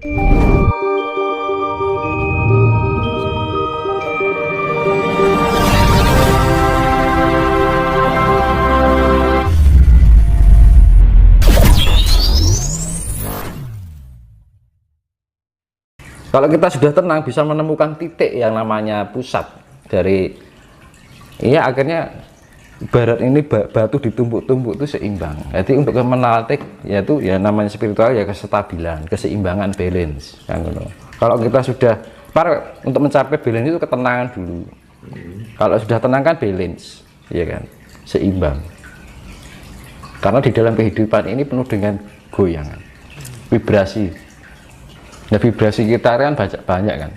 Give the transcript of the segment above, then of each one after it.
Kalau kita sudah tenang, bisa menemukan titik yang namanya pusat dari, iya, akhirnya ibarat ini batu ditumpuk-tumpuk itu seimbang. Jadi untuk menatik, yaitu ya namanya spiritual, ya kestabilan, keseimbangan, balance. Kalau kita sudah untuk mencapai balance itu ketenangan dulu. Kalau sudah tenang kan balance, ya kan, seimbang. Karena di dalam kehidupan ini penuh dengan goyangan, vibrasi. Nah, vibrasi kita kan banyak kan,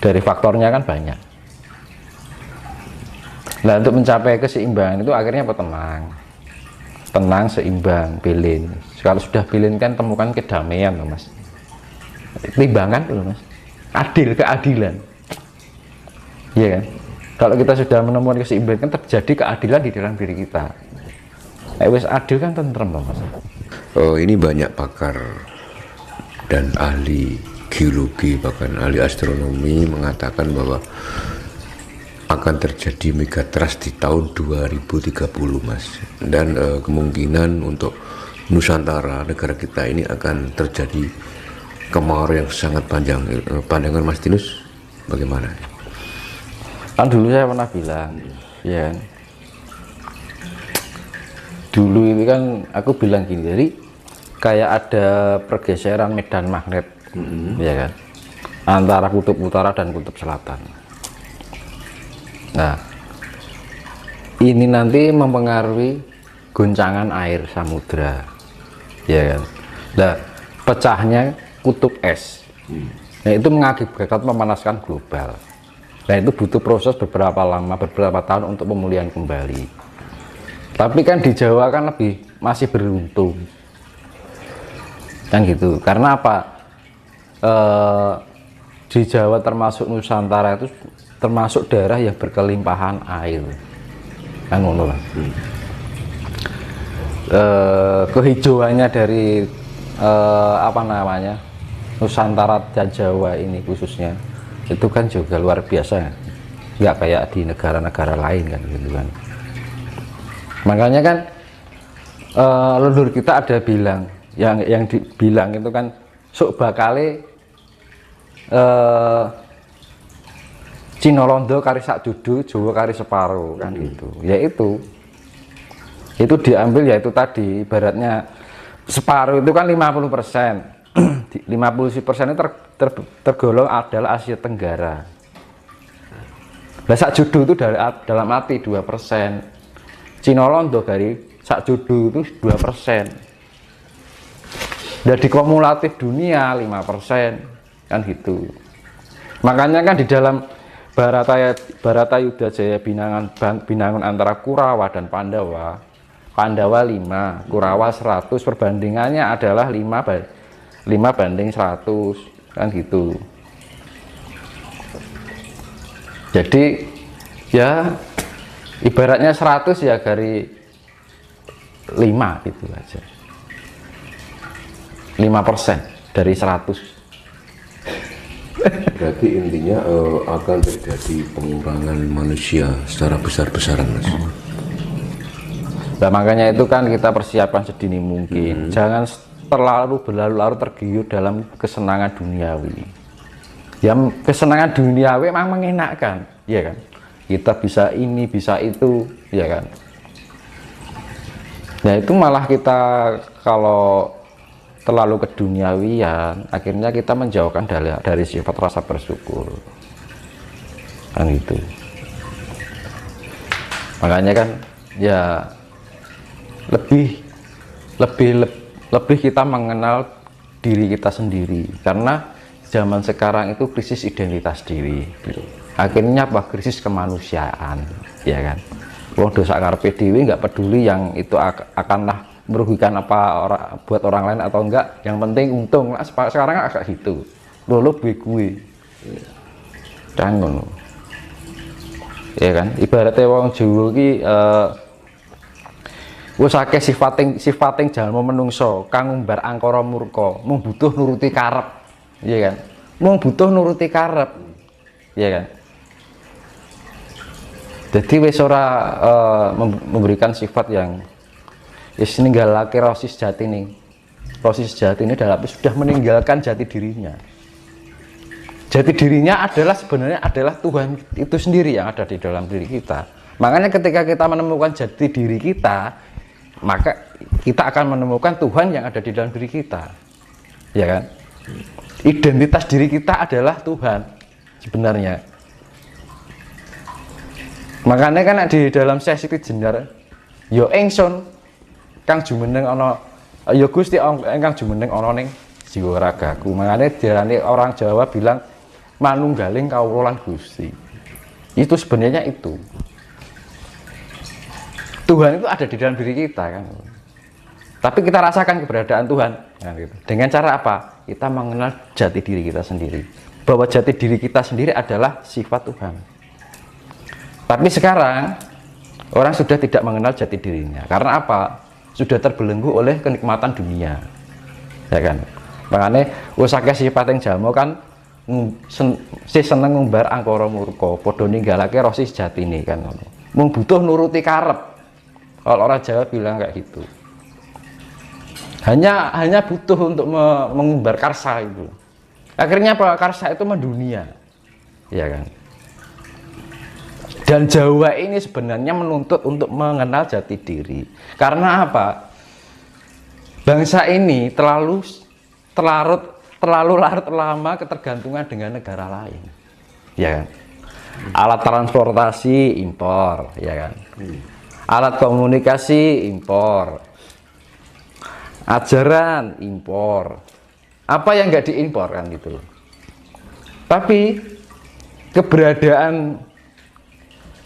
dari faktornya kan banyak. Nah, untuk mencapai keseimbangan itu akhirnya tenang, seimbang, balance. Kalau sudah balance kan temukan kedamaian loh mas, timbangan loh mas, keadilan, iya kan. Kalau kita sudah menemukan keseimbangan kan terjadi keadilan di dalam diri kita. Wes adil kan tentrem loh mas. Oh, ini banyak pakar dan ahli geologi, bahkan ahli astronomi mengatakan bahwa akan terjadi megatrust di tahun 2030 mas, dan kemungkinan untuk Nusantara, negara kita ini akan terjadi kemarau yang sangat panjang. Pandangan mas Tinus bagaimana? Kan dulu saya pernah bilang, ya dulu ini kan aku bilang gini, jadi kayak ada pergeseran medan magnet, ya kan, antara kutub utara dan kutub selatan. Nah, ini nanti mempengaruhi goncangan air samudra, ya kan. Nah, pecahnya kutub es, nah itu mengakibatkan pemanasan global. Nah, itu butuh proses beberapa tahun untuk pemulihan kembali. Tapi kan di Jawa kan masih beruntung. Kan gitu, karena apa, di Jawa termasuk Nusantara itu termasuk daerah yang berkelimpahan air kan ngono lah. Kehijauannya dari apa namanya, Nusantara dan Jawa ini khususnya itu kan juga luar biasa, nggak kayak di negara-negara lain kan gitu kan. Makanya kan leluhur kita ada bilang, yang dibilang itu kan sok bakale Cina Londo kari sak dudu, Jawa kari separo kan gitu. Yaitu itu diambil, yaitu tadi ibaratnya separuh itu kan 50%. 50% itu tergolong adalah Asia Tenggara. Nah, sak judu itu dalam arti 2%. Cina Londo dari sak judu itu 2%. Dari kumulatif dunia 5% kan gitu. Makanya kan di dalam Bharatayuda Jaya Binangun antara Kurawa dan Pandawa 5, Kurawa 100, perbandingannya adalah 5:100 kan gitu. Jadi ya ibaratnya 100 ya dari 5 gitu aja. 5% dari 100. Berarti intinya akan terjadi pengurangan manusia secara besar-besaran mas. Nah, makanya itu kan kita persiapkan sedini mungkin. Jangan terlalu berlarut-larut tergiur dalam kesenangan duniawi. Ya, kesenangan duniawi memang mengenakkan, ya kan. Kita bisa ini, bisa itu, ya kan. Nah, itu malah kita kalau terlalu keduniawian, akhirnya kita menjauhkan dari sifat rasa bersyukur kan gitu. Makanya kan ya lebih kita mengenal diri kita sendiri, karena zaman sekarang itu krisis identitas diri gitu. Akhirnya apa, krisis kemanusiaan, ya kan. Wong dosa karepe dhewe, nggak peduli yang itu akanlah merugikan buat orang lain atau enggak, yang penting untung. Nah, sekarang agak gitu lolo gue cangon, ya kan. Ibaratnya wong Jawa ki Wis akeh sifating jalma menungso kang ngumbar angkara murka, mung butuh nuruti karep. Iya kan? Mung butuh nuruti karep. Iya kan? Jadi wis ora memberikan sifat yang wis ninggalake rasa sejati nih. Rasa sejati ini dalam sudah meninggalkan jati dirinya. Jati dirinya adalah sebenarnya adalah Tuhan itu sendiri yang ada di dalam diri kita. Makanya ketika kita menemukan jati diri kita, maka kita akan menemukan Tuhan yang ada di dalam diri kita, ya kan? Identitas diri kita adalah Tuhan sebenarnya. Makanya kan di dalam sesi jenar, yo engson kang jumeneng ana, yo Gusti engkang jumeneng ana ning jiwa ragaku. Makanya diarani orang Jawa bilang manunggaling kawula lan Gusti. Itu sebenarnya itu. Tuhan itu ada di dalam diri kita kan. Tapi kita rasakan keberadaan Tuhan kan, gitu. Dengan cara apa? Kita mengenal jati diri kita sendiri. Bahwa jati diri kita sendiri adalah sifat Tuhan. Tapi sekarang orang sudah tidak mengenal jati dirinya. Karena apa? Sudah terbelenggu oleh kenikmatan dunia. Ya kan? Makanya usake sifat yang jalma kan seneng ngumbar angkara murka, padha ninggalake rasa sejatine kan ngono. Mung butuh nuruti karep. Kalau orang Jawa bilang kayak gitu, hanya butuh untuk mengumbar karsa itu. Akhirnya apa? Karsa itu mendunia, ya kan? Dan Jawa ini sebenarnya menuntut untuk mengenal jati diri. Karena apa? Bangsa ini terlalu larut lama ketergantungan dengan negara lain, ya kan? Alat transportasi impor, ya kan? Alat komunikasi impor, ajaran impor, apa yang nggak diimpor kan gitu. Tapi keberadaan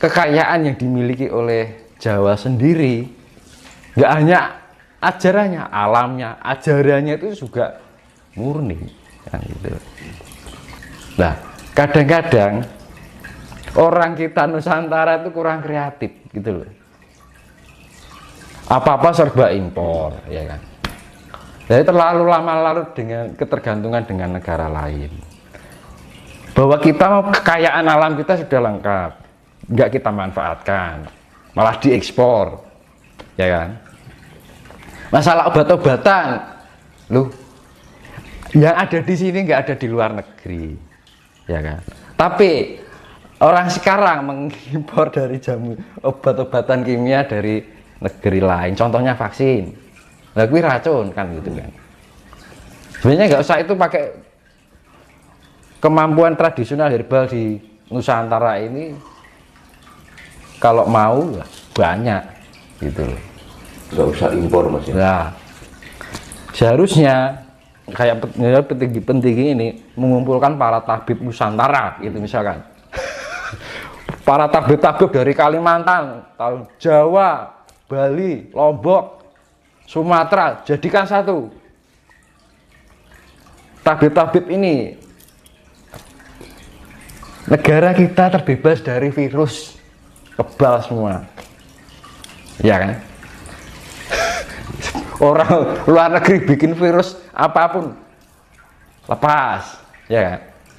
kekayaan yang dimiliki oleh Jawa sendiri nggak hanya ajarannya, alamnya, ajarannya itu juga murni kan gitu. Nah, kadang-kadang orang kita Nusantara itu kurang kreatif gitu loh. Apa-apa serba impor, ya kan. Jadi terlalu lama larut dengan ketergantungan dengan negara lain. Bahwa kita kekayaan alam kita sudah lengkap, nggak kita manfaatkan, malah diekspor, ya kan. Masalah obat-obatan, loh, yang ada di sini nggak ada di luar negeri, ya kan. Tapi orang sekarang mengimpor dari jamu obat-obatan kimia dari negeri lain, contohnya vaksin. Nah, kuwi racun kan gitu kan. Sebenarnya nggak usah itu pakai kemampuan tradisional herbal di Nusantara ini, kalau mau banyak gitu loh. Nggak usah impor mas ya. Nah, seharusnya kayak petinggi-petinggi ini mengumpulkan para tabib Nusantara gitu misalkan. Para tabib-tabib dari Kalimantan, Jawa, Bali, Lombok, Sumatera, jadikan satu. Tabib-tabib ini, negara kita terbebas dari virus, kebal semua, ya kan? Orang luar negeri bikin virus apapun, lepas, ya kan?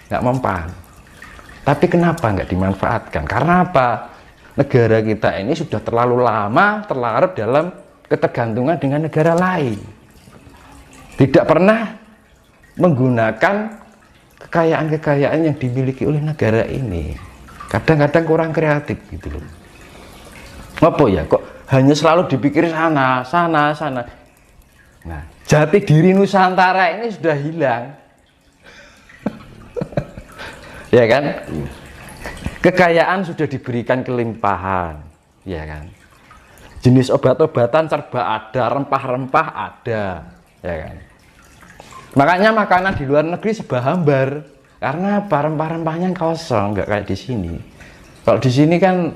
Nggak mempan. Tapi kenapa nggak dimanfaatkan? Karena apa? Negara kita ini sudah terlalu lama terlarut dalam ketergantungan dengan negara lain. Tidak pernah menggunakan kekayaan-kekayaan yang dimiliki oleh negara ini. Kadang-kadang kurang kreatif gitu loh. Apa ya, kok hanya selalu dipikir sana. Nah, jati diri Nusantara ini sudah hilang. Ya kan? Kekayaan sudah diberikan kelimpahan, ya kan? Jenis obat-obatan serba ada, rempah-rempah ada, ya kan? Makanya makanan di luar negeri serba hambar, karena apa? Rempah-rempahnya kosong, nggak kayak di sini. Kalau di sini kan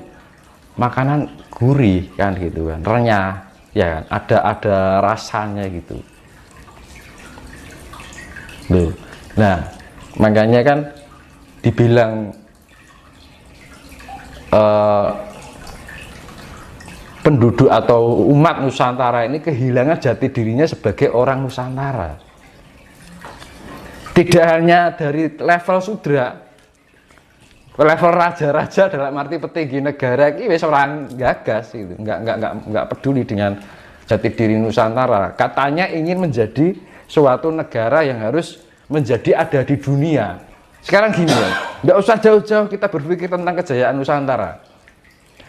makanan gurih kan gitu kan, renyah, ya kan? Ada rasanya gitu. Loh. Nah, makanya kan dibilang penduduk atau umat Nusantara ini kehilangan jati dirinya sebagai orang Nusantara. Tidak hanya dari level sudra, level raja-raja dalam arti petinggi negara ini wis orang gagas itu, nggak peduli dengan jati diri Nusantara. Katanya ingin menjadi suatu negara yang harus menjadi ada di dunia. Sekarang gini ya, nggak usah jauh-jauh kita berpikir tentang kejayaan Nusantara.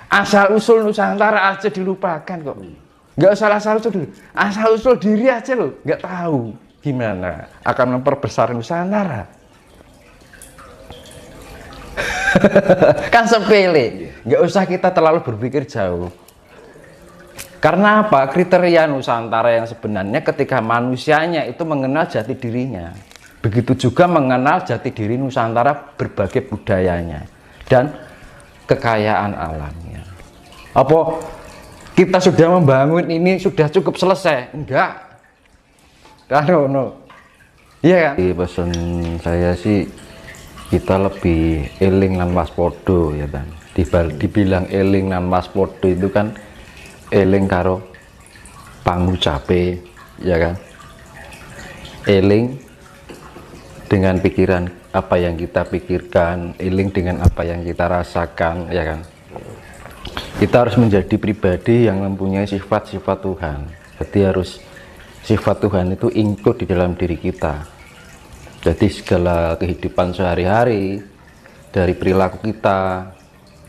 Asal usul Nusantara aja dilupakan kok. Nggak usah asal usul dulu, asal usul diri aja loh, nggak tahu gimana akan memperbesar Nusantara. Kan sepele, nggak usah kita terlalu berpikir jauh. Karena apa? Kriteria Nusantara yang sebenarnya ketika manusianya itu mengenal jati dirinya, begitu juga mengenal jati diri Nusantara, berbagai budayanya dan kekayaan alamnya. Apa kita sudah membangun ini sudah cukup selesai? Enggak. No. Iya kan? Di pesan saya sih kita lebih eling lan waspada ya kan. Dibilang eling lan waspada itu kan eling karo pangucape ya kan. Eling dengan pikiran apa yang kita pikirkan, eling dengan apa yang kita rasakan ya kan. Kita harus menjadi pribadi yang mempunyai sifat-sifat Tuhan. Jadi harus sifat Tuhan itu include di dalam diri kita. Jadi segala kehidupan sehari-hari, dari perilaku kita,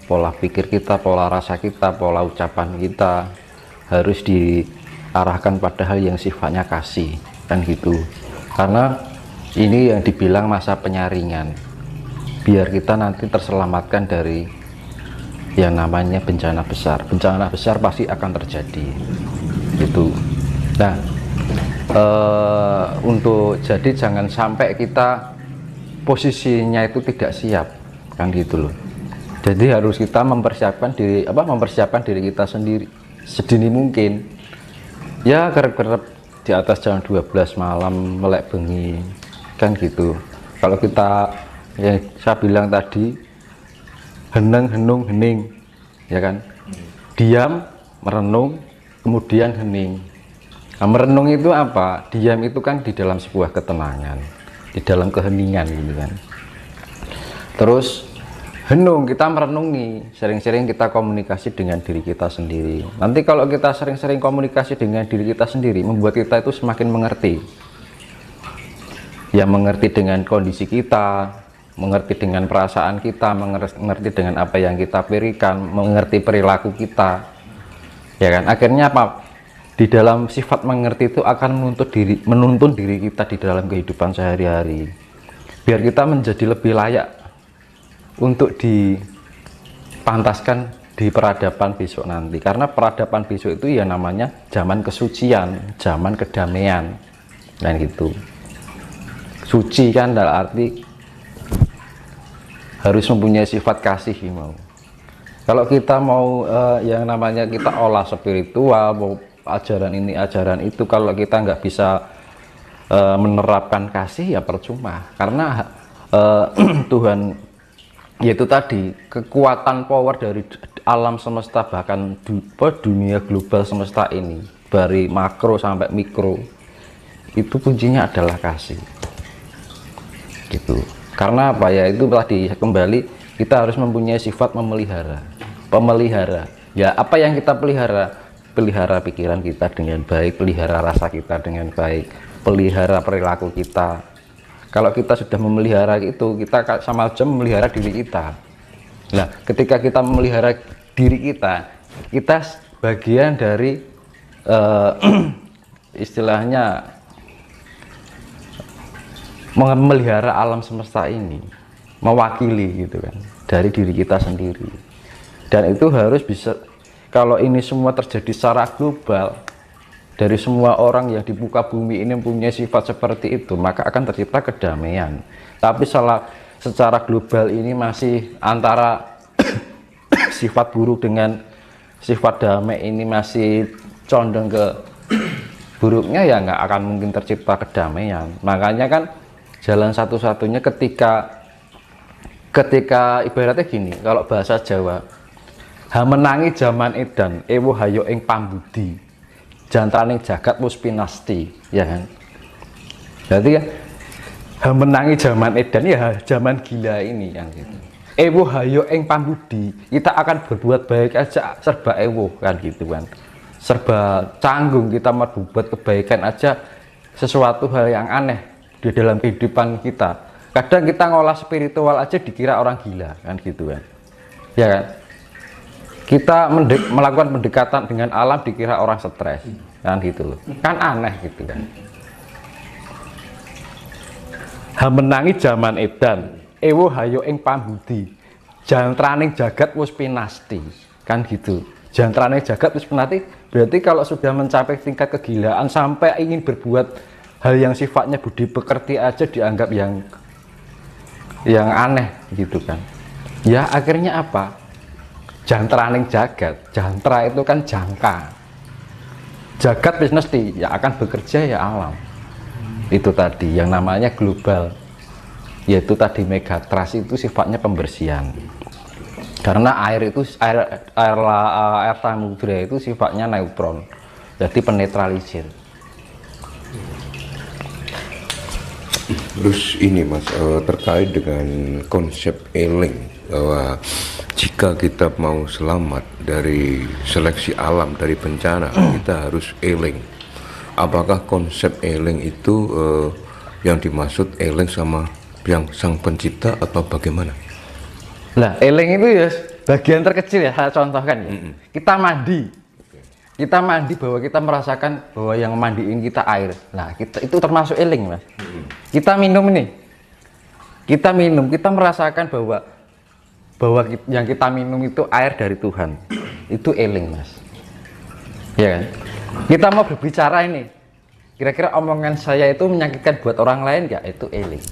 pola pikir kita, pola rasa kita, pola ucapan kita harus diarahkan pada hal yang sifatnya kasih, kan gitu. Karena ini yang dibilang masa penyaringan, biar kita nanti terselamatkan dari yang namanya bencana besar. Bencana besar pasti akan terjadi itu. Nah, untuk jadi jangan sampai kita posisinya itu tidak siap, kan gitu loh. Jadi harus kita mempersiapkan diri kita sendiri sedini mungkin ya, kerep-kerep di atas jam 12 malam melek bengi, kan gitu. Kalau kita ya saya bilang tadi hening ya kan, diam, merenung, kemudian hening. Nah, merenung itu apa? Diam itu kan di dalam sebuah ketenangan, di dalam keheningan gitu kan. Terus henung, kita merenungi, sering-sering kita komunikasi dengan diri kita sendiri. Nanti kalau kita sering-sering komunikasi dengan diri kita sendiri, membuat kita itu semakin mengerti. Ya mengerti dengan kondisi kita, mengerti dengan perasaan kita, mengerti dengan apa yang kita berikan, mengerti perilaku kita. Ya kan, akhirnya apa? Di dalam sifat mengerti itu akan menuntun diri kita di dalam kehidupan sehari-hari. Biar kita menjadi lebih layak untuk dipantaskan di peradaban besok nanti. Karena peradaban besok itu ya namanya zaman kesucian, zaman kedamaian, dan gitu. Suci kan dalam arti harus mempunyai sifat kasih mau. Kalau kita mau yang namanya kita olah spiritual, mau ajaran ini ajaran itu, kalau kita nggak bisa menerapkan kasih ya percuma. Karena Tuhan, yaitu tadi kekuatan power dari alam semesta, bahkan dunia global semesta ini dari makro sampai mikro, itu kuncinya adalah kasih gitu. Karena apa ya, itu tadi kembali kita harus mempunyai sifat pemelihara ya. Apa yang kita pelihara pikiran kita dengan baik, pelihara rasa kita dengan baik, pelihara perilaku kita. Kalau kita sudah memelihara itu, kita sama aja memelihara diri kita. Nah, ketika kita memelihara diri kita, kita bagian dari istilahnya memelihara alam semesta ini, mewakili gitu kan, dari diri kita sendiri. Dan itu harus bisa, kalau ini semua terjadi secara global, dari semua orang yang di muka bumi ini mempunyai sifat seperti itu, maka akan tercipta kedamaian. Tapi secara global ini masih antara sifat buruk dengan sifat damai ini masih condong ke buruknya, ya nggak akan mungkin tercipta kedamaian. Makanya kan jalan satu-satunya ketika ibaratnya gini, kalau bahasa Jawa, Hamenangi jaman edan ewo hayo ing pambudi jantraning jagat wis pinasti, ya kan. Berarti kan hamenangi jaman edan ya zaman gila ini yang gitu. Ewo hayo ing pambudi, kita akan berbuat baik aja serba ewo kan gitu kan. Serba canggung kita mau berbuat kebaikan aja sesuatu hal yang aneh di dalam kehidupan kita. Kadang kita ngolah spiritual aja dikira orang gila kan gitu kan. Ya kan? Kita melakukan pendekatan dengan alam dikira orang stres kan gitu loh. Kan aneh gitu kan. Hamenangi jaman edan ewo hayo ing pambudi jantraning jagat wis pinasti kan gitu. Jantraning jagat wis pinasti berarti kalau sudah mencapai tingkat kegilaan sampai ingin berbuat hal yang sifatnya budi pekerti aja dianggap yang aneh gitu kan. Ya akhirnya apa? Jantraning jagat, jantra itu kan jangka, jagat wis mesti ya akan bekerja ya alam. Itu tadi yang namanya global, yaitu tadi megatrust itu sifatnya pembersihan. Karena air itu air samudra itu sifatnya neutron, jadi penetralisir. Terus ini Mas, terkait dengan konsep eling, bahwa jika kita mau selamat dari seleksi alam, dari bencana, kita harus eling. Apakah konsep eling itu yang dimaksud eling sama yang sang pencipta atau bagaimana? Nah, eling itu ya bagian terkecil ya, saya contohkan ya. Kita mandi bahwa kita merasakan bahwa yang mandiin kita air. Nah, itu termasuk eling, Mas. Kita minum nih. Kita minum, kita merasakan bahwa yang kita minum itu air dari Tuhan. Itu eling, Mas. Ya kan? Kita mau berbicara ini. Kira-kira omongan saya itu menyakitkan buat orang lain nggak? Itu eling.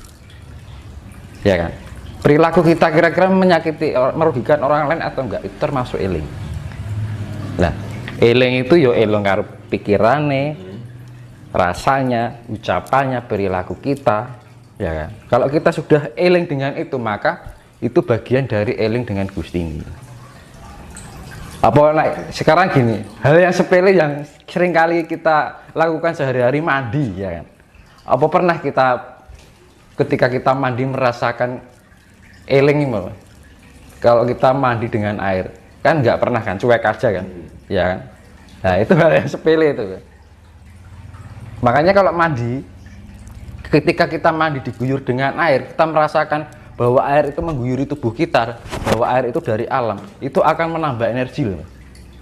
Ya kan? Perilaku kita kira-kira menyakiti, merugikan orang lain atau enggak? Itu termasuk eling. Nah, eling itu yo eling karo pikirane, rasanya, ucapannya, perilaku kita, ya kan? Kalau kita sudah eling dengan itu, maka itu bagian dari eling dengan Gusti ini. Apa sekarang gini, hal yang sepele yang sering kali kita lakukan sehari-hari, mandi, ya kan? Apa pernah kita ketika kita mandi merasakan eling ini? Kalau kita mandi dengan air, kan nggak pernah kan, cuek aja kan, ya kan? Nah itu hal yang sepele itu. Makanya kalau mandi, ketika kita mandi diguyur dengan air, kita merasakan bahwa air itu mengguyuri tubuh kita, bahwa air itu dari alam, itu akan menambah energi loh.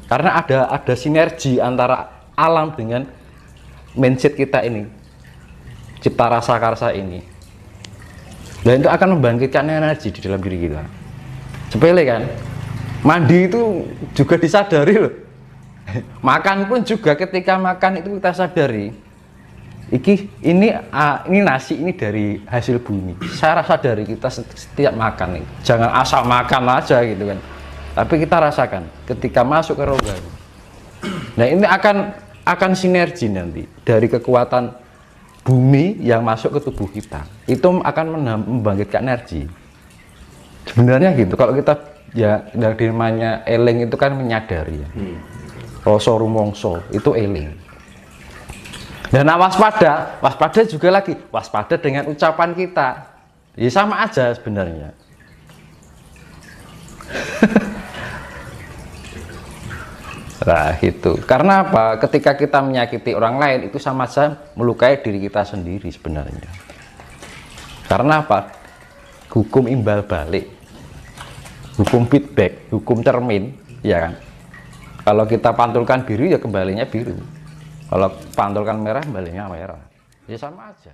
Karena ada sinergi antara alam dengan mindset kita ini, cipta rasa karsa ini. Dan itu akan membangkitkan energi di dalam diri kita. Sepele kan? Mandi itu juga disadari loh. Makan pun juga, ketika makan itu kita sadari. Ini nasi ini dari hasil bumi. Saya rasa dari kita setiap makan nih, jangan asal makan aja gitu kan. Tapi kita rasakan ketika masuk ke rohani. Nah ini akan sinergi nanti dari kekuatan bumi yang masuk ke tubuh kita. Itu akan membangkitkan energi. Sebenarnya gitu. Kalau kita ya dari namanya eling itu kan menyadari. Ya. Rasa rumongso itu eling. Dan waspada juga lagi, waspada dengan ucapan kita. Ya sama aja sebenarnya. Nah itu, karena apa? Ketika kita menyakiti orang lain, itu sama saja melukai diri kita sendiri sebenarnya. Karena apa? Hukum imbal balik, hukum feedback, hukum cermin, ya kan? Kalau kita pantulkan biru, ya kembalinya biru. Kalau pantulkan merah, kembalinya merah. Ya sama aja.